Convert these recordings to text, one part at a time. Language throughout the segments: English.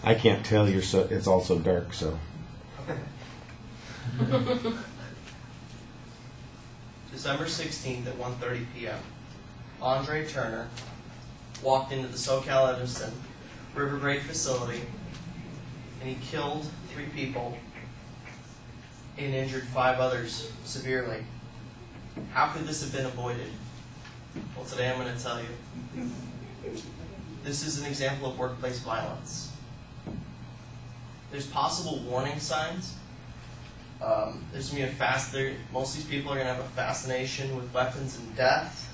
I can't tell you're so. It's all so dark. So. December 16th at 1:30 p.m. Andre Turner walked into the SoCal Edison River Grade facility and he killed 3 people and injured 5 others severely. How could this have been avoided? Well, today I'm going to tell you. This is an example of workplace violence. There's possible warning signs. There's going to be most of these people are going to have a fascination with weapons and death,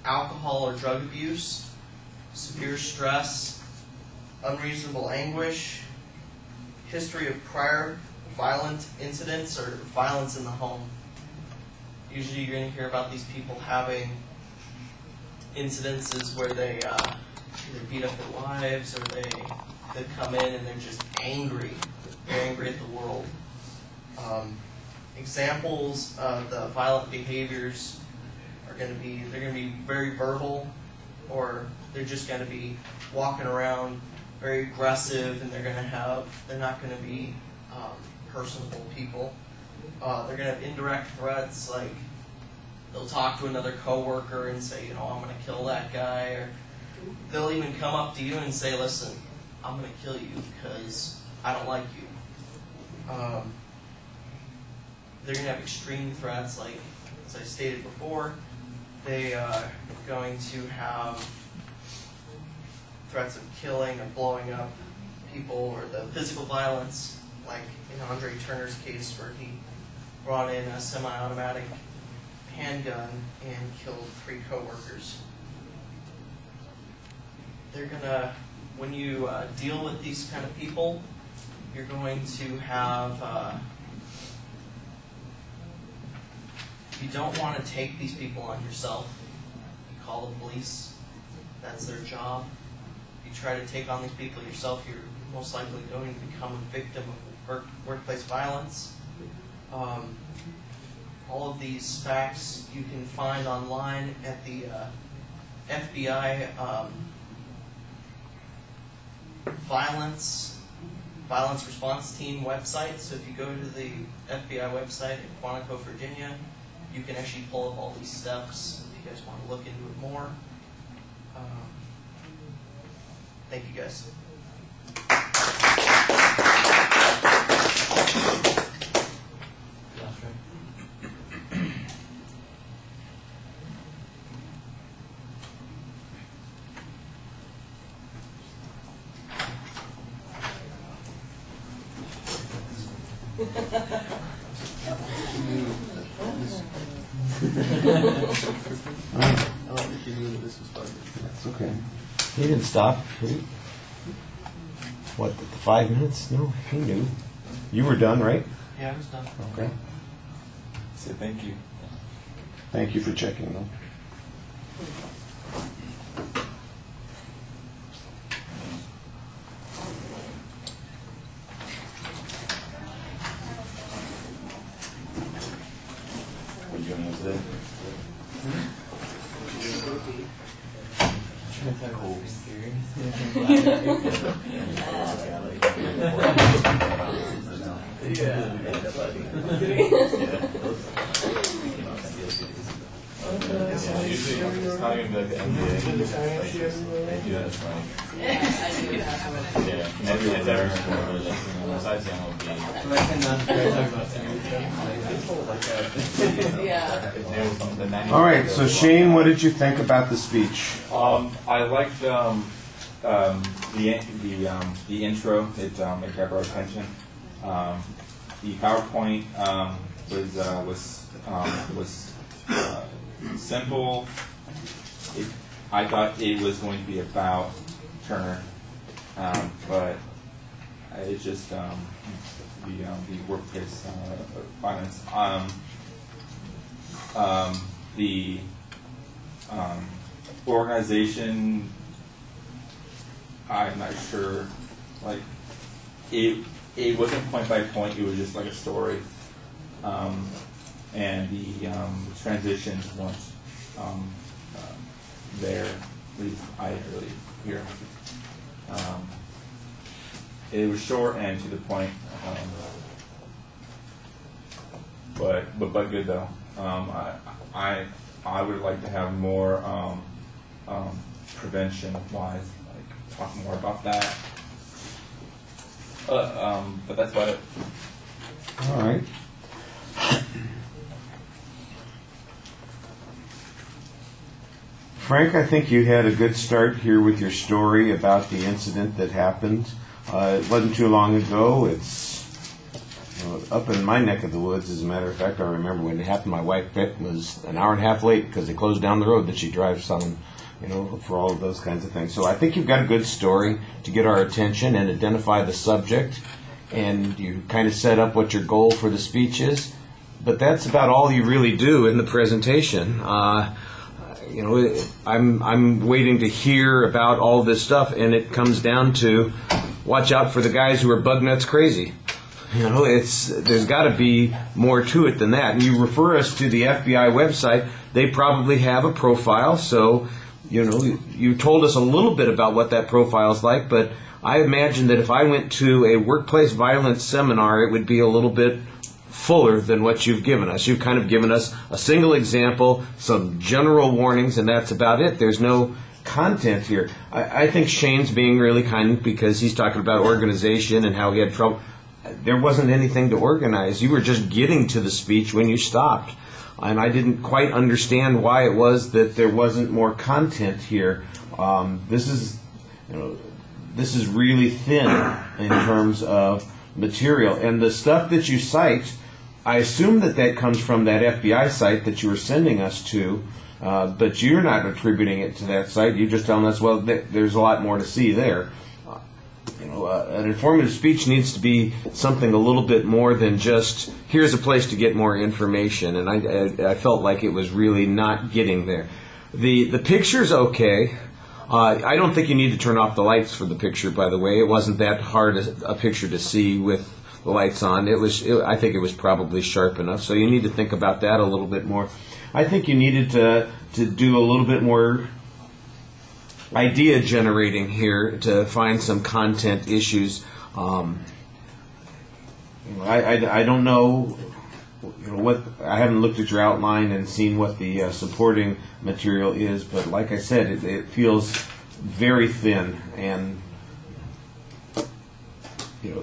alcohol or drug abuse, severe stress, unreasonable anguish, history of prior violent incidents or violence in the home. Usually you're going to hear about these people having incidences where they either beat up their wives or they come in and they're just angry. They're angry at the world. Examples of the violent behaviors are going to be, they're going to be very verbal, or they're just going to be walking around very aggressive, and they're not going to be personable people. They're going to have indirect threats, like they'll talk to another coworker and say, I'm going to kill that guy, or they'll even come up to you and say, listen, I'm going to kill you because I don't like you. They're going to have extreme threats, like, as I stated before, they are going to have threats of killing or blowing up people, or the physical violence, like in Andre Turner's case where he brought in a semi-automatic handgun and killed 3 coworkers. They're going to, when you deal with these kind of people, you're going to have, you don't want to take these people on yourself. You call the police. That's their job. If you try to take on these people yourself, you're most likely going to become a victim of workplace violence. All of these facts you can find online at the FBI violence response team website. So if you go to the FBI website in Quantico, Virginia, you can actually pull up all these steps if you guys want to look into it more. Thank you, guys. That's okay. He didn't stop. What, 5 minutes? No, he knew. You were done, right? Yeah, I was done. Okay. Say thank you. Thank you for checking, though. What are you doing today? Usually it's not even like the NBA. They do that as well. Yeah, maybe it's there. Besides the MLB. All right, so Shane, what did you think about the speech? I liked the intro. It grabbed our attention. The PowerPoint was simple. I thought it was going to be about Turner, but it's just the workplace violence. The organization, I'm not sure. Like it wasn't point by point. It was just like a story. and the transitions weren't there. At least I didn't really hear. It was short and to the point, but good though. I would like to have more prevention wise, like talk more about that. But that's about it. All right. Frank, I think you had a good start here with your story about the incident that happened. It wasn't too long ago. It's up in my neck of the woods. As a matter of fact, I remember when it happened, my wife Beck was an hour and a half late because they closed down the road that she drives on, for all of those kinds of things. So I think you've got a good story to get our attention and identify the subject, and you kind of set up what your goal for the speech is. But that's about all you really do in the presentation. I'm waiting to hear about all this stuff, and it comes down to watch out for the guys who are bug nuts crazy. There's got to be more to it than that. And you refer us to the FBI website. They probably have a profile, so you told us a little bit about what that profile is like, but I imagine that if I went to a workplace violence seminar, it would be a little bit fuller than what you've given us. You've kind of given us a single example, some general warnings, and that's about it. There's no content here. I think Shane's being really kind because he's talking about organization and how he had trouble. There wasn't anything to organize. You were just getting to the speech when you stopped. And I didn't quite understand why it was that there wasn't more content here. This is really thin in terms of material. And the stuff that you cite, I assume that comes from that FBI site that you were sending us to, but you're not attributing it to that site. You're just telling us, well, there's a lot more to see there. An informative speech needs to be something a little bit more than just, here's a place to get more information, and I felt like it was really not getting there. The picture's okay. I don't think you need to turn off the lights for the picture, by the way. It wasn't that hard a picture to see with the lights on. I think it was probably sharp enough, so you need to think about that a little bit more. I think you needed to do a little bit more idea generating here to find some content issues. I don't know what, I haven't looked at your outline and seen what the supporting material is, but like I said, it feels very thin, and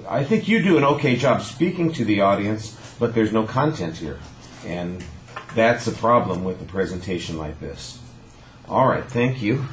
I think you do an okay job speaking to the audience, but there's no content here, and that's a problem with a presentation like this. All right, thank you.